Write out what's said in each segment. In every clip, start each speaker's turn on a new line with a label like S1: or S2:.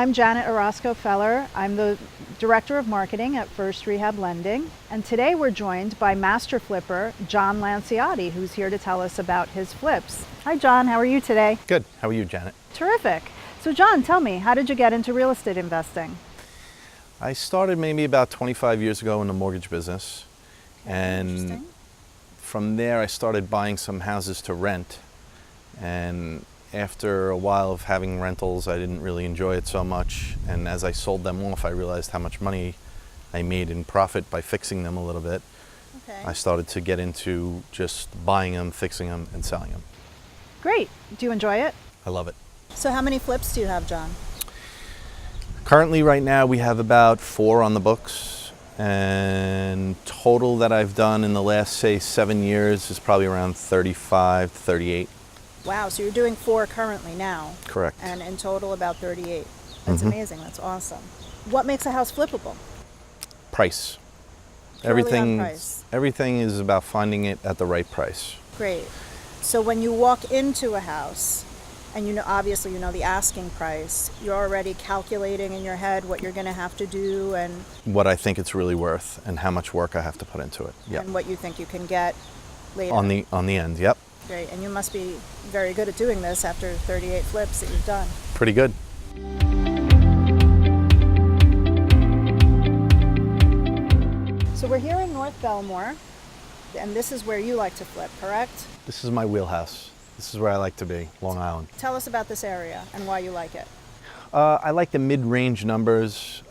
S1: I'm Janet Orozco-Feller. I'm the Director of Marketing at First Rehab Lending. And today we're joined by Master Flipper, John Lanciotti, who's here to tell us about his flips. Hi, John. How are you today?
S2: Good. How are you, Janet?
S1: Terrific. So, John, tell me, how did you get into real estate investing?
S2: I started maybe about 25 years ago in the mortgage business. And from there, I started buying some houses to rent. And after a while of having rentals, I didn't really enjoy it so much. And as I sold them off, I realized how much money I made in profit by fixing them a little bit.
S1: Okay.
S2: I started to get into just buying them, fixing them, and selling them.
S1: Great. Do you enjoy it?
S2: I love it.
S1: So how many flips do you have, John?
S2: Currently, right now, we have about 4 on the books. And total that I've done in the last, say, 7 years is probably around 35, 38.
S1: Wow, so you're doing 4 currently now.
S2: Correct.
S1: And in total about 38. That's amazing. That's awesome. What makes a house flippable?
S2: Price.
S1: Purely on price.
S2: Everything is about finding it at the right price.
S1: Great. So when you walk into a house, and you know, obviously you know the asking price, you're already calculating in your head what you're going to have to do and
S2: what I think it's really worth and how much work I have to put into it. Yep.
S1: And what you think you can get later.
S2: On the end, yep.
S1: Great. And you must be very good at doing this after 38 flips that you've done.
S2: Pretty good.
S1: So we're here in North Belmore, and this is where you like to flip, correct?
S2: This is my wheelhouse. This is where I like to be, Long Island.
S1: Tell us about this area and why you like it.
S2: I like the mid-range numbers,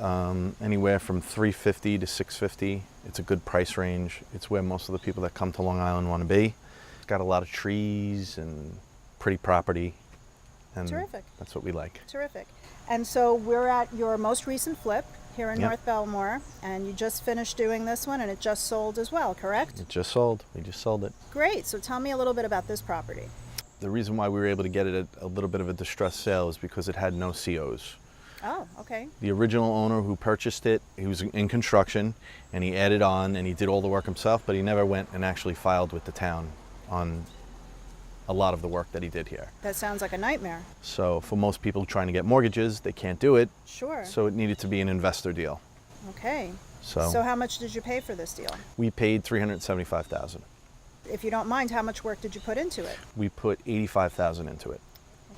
S2: anywhere from $350 to $650. It's a good price range. It's where most of the people that come to Long Island want to be. It's got a lot of trees and pretty property. And
S1: terrific.
S2: That's what we like.
S1: Terrific. And so we're at your most recent flip here in North Belmore, and you just finished doing this one, and it just sold as well, correct?
S2: It just sold. We just sold it.
S1: Great. So tell me a little bit about this property.
S2: The reason why we were able to get it at a little bit of a distressed sale is because it had no COs.
S1: Oh, okay.
S2: The original owner who purchased it, he was in construction, and he added on, and he did all the work himself, but he never went and actually filed with the town on a lot of the work that he did here.
S1: That sounds like a nightmare.
S2: So for most people trying to get mortgages, they can't do it.
S1: Sure.
S2: So it needed to be an investor deal.
S1: Okay.
S2: So
S1: how much did you pay for this deal?
S2: We paid $375,000.
S1: If you don't mind, how much work did you put into it?
S2: We put $85,000 into it.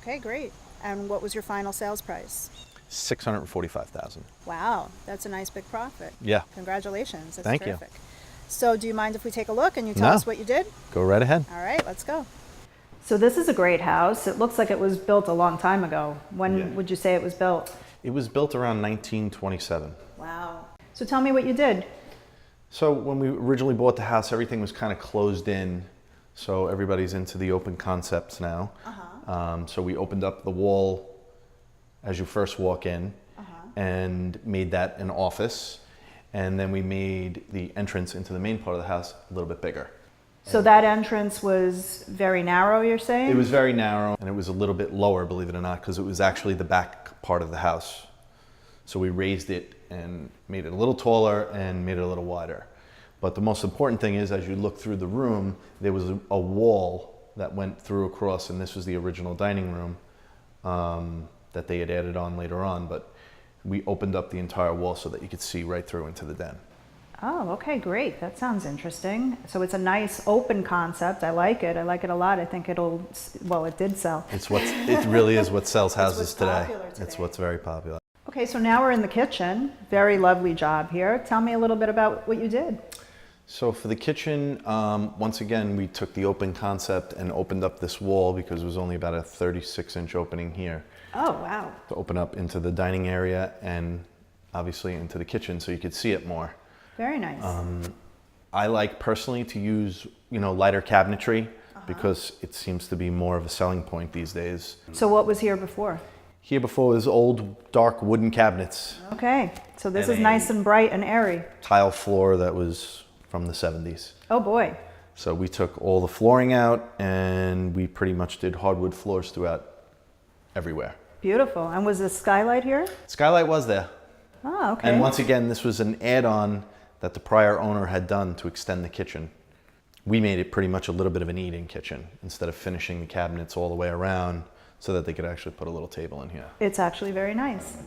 S1: Okay, great. And what was your final sales price?
S2: $645,000.
S1: Wow, that's a nice big profit.
S2: Yeah.
S1: Congratulations. That's
S2: Thank
S1: terrific.
S2: you.
S1: So do you mind if we take a look and you tell us what you did?
S2: Go right ahead.
S1: All right, let's go. So this is a great house. It looks like it was built a long time ago. When would you say it was built?
S2: It was built around 1927.
S1: Wow. So tell me what you did.
S2: So when we originally bought the house, everything was kind of closed in. So everybody's into the open concepts now. So we opened up the wall as you first walk in and made that an office. And then we made the entrance into the main part of the house a little bit bigger.
S1: So that entrance was very narrow, you're saying?
S2: It was very narrow, and it was a little bit lower, believe it or not, because it was actually the back part of the house. So we raised it and made it a little taller and made it a little wider. But the most important thing is, as you look through the room, there was a wall that went through across, and this was the original dining room that they had added on later on. But we opened up the entire wall so that you could see right through into the den.
S1: Oh, okay, great. That sounds interesting. So it's a nice open concept. I like it. I like it a lot. I think it'll, well, it did sell.
S2: It really is what sells houses today.
S1: It's
S2: what's very popular.
S1: Okay, so now we're in the kitchen. Very lovely job here. Tell me a little bit about what you did.
S2: So for the kitchen, once again, we took the open concept and opened up this wall because it was only about a 36-inch opening here.
S1: Oh, wow.
S2: To open up into the dining area and obviously into the kitchen so you could see it more.
S1: Very nice.
S2: I like personally to use, lighter cabinetry because it seems to be more of a selling point these days.
S1: So what was here before?
S2: Here before was old dark wooden cabinets.
S1: Okay, so this is nice and bright and airy.
S2: Tile floor that was from the 70s.
S1: Oh boy.
S2: So we took all the flooring out and we pretty much did hardwood floors throughout everywhere.
S1: Beautiful. And was the skylight here?
S2: Skylight was there.
S1: Oh, okay.
S2: And once again, this was an add-on that the prior owner had done to extend the kitchen. We made it pretty much a little bit of an eat-in kitchen instead of finishing the cabinets all the way around. so that they could actually put a little table in here.
S1: It's actually very nice.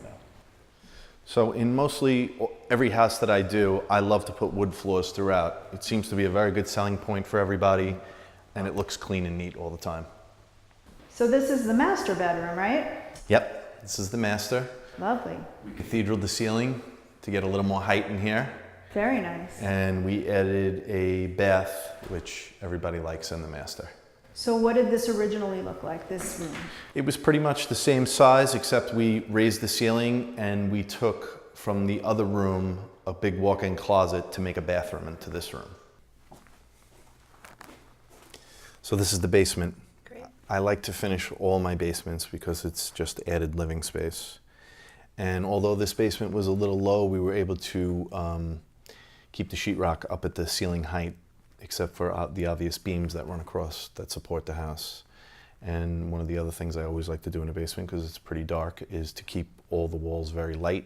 S2: So in mostly every house that I do, I love to put wood floors throughout. It seems to be a very good selling point for everybody, and it looks clean and neat all the time.
S1: So this is the master bedroom, right?
S2: Yep, this is the master.
S1: Lovely.
S2: We cathedraled the ceiling to get a little more height in here.
S1: Very nice.
S2: And we added a bath, which everybody likes in the master.
S1: So what did this originally look like, this room?
S2: It was pretty much the same size, except we raised the ceiling and we took from the other room a big walk-in closet to make a bathroom into this room. So this is the basement.
S1: Great.
S2: I like to finish all my basements because it's just added living space. And although this basement was a little low, we were able to keep the sheetrock up at the ceiling height, except for the obvious beams that run across that support the house. And one of the other things I always like to do in a basement, because it's pretty dark, is to keep all the walls very light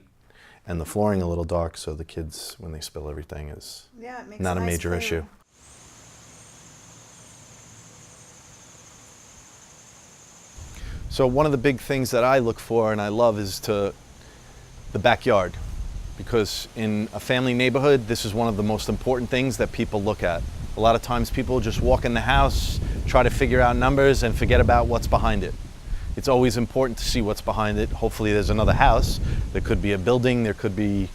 S2: and the flooring a little dark, so the kids, when they spill everything, is not a major issue. So one of the big things that I look for and I love is the backyard, because in a family neighborhood, this is one of the most important things that people look at. A lot of times people just walk in the house, try to figure out numbers and forget about what's behind it. It's always important to see what's behind it. Hopefully there's another house. There could be a building, there could be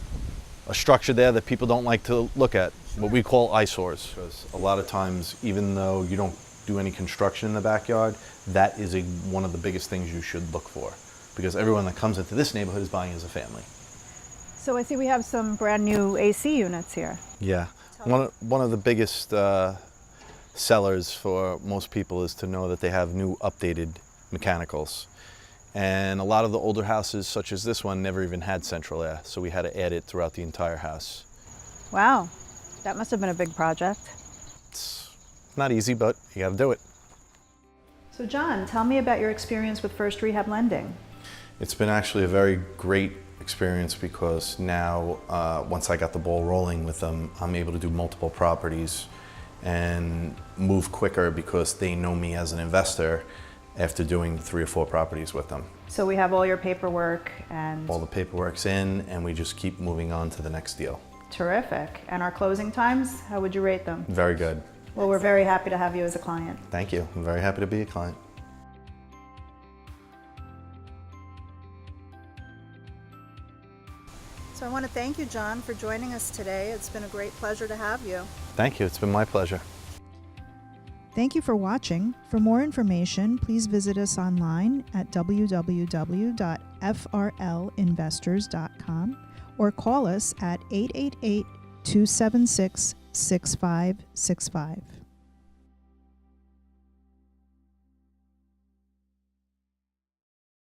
S2: a structure there that people don't like to look at, what we call eyesores. Because a lot of times, even though you don't do any construction in the backyard, that is one of the biggest things you should look for, because everyone that comes into this neighborhood is buying as a family.
S1: So I see we have some brand new AC units here.
S2: Yeah. One of the biggest sellers for most people is to know that they have new updated mechanicals. And a lot of the older houses, such as this one, never even had central air, so we had to add it throughout the entire house.
S1: Wow, that must have been a big project.
S2: It's not easy, but you got to do it.
S1: So John, tell me about your experience with First Rehab Lending.
S2: It's been actually a very great experience, because now once I got the ball rolling with them, I'm able to do multiple properties and move quicker, because they know me as an investor after doing 3 or 4 properties with them.
S1: So we have all your paperwork and...
S2: All the paperwork's in, and we just keep moving on to the next deal.
S1: Terrific. And our closing times, how would you rate them?
S2: Very good.
S1: Well, we're very happy to have you as a client.
S2: Thank you. I'm very happy to be a client.
S1: So I want to thank you, John, for joining us today. It's been a great pleasure to have you.
S2: Thank you. It's been my pleasure.
S3: Thank you for watching. For more information, please visit us online at www.frlinvestors.com or call us at 888-276-6565.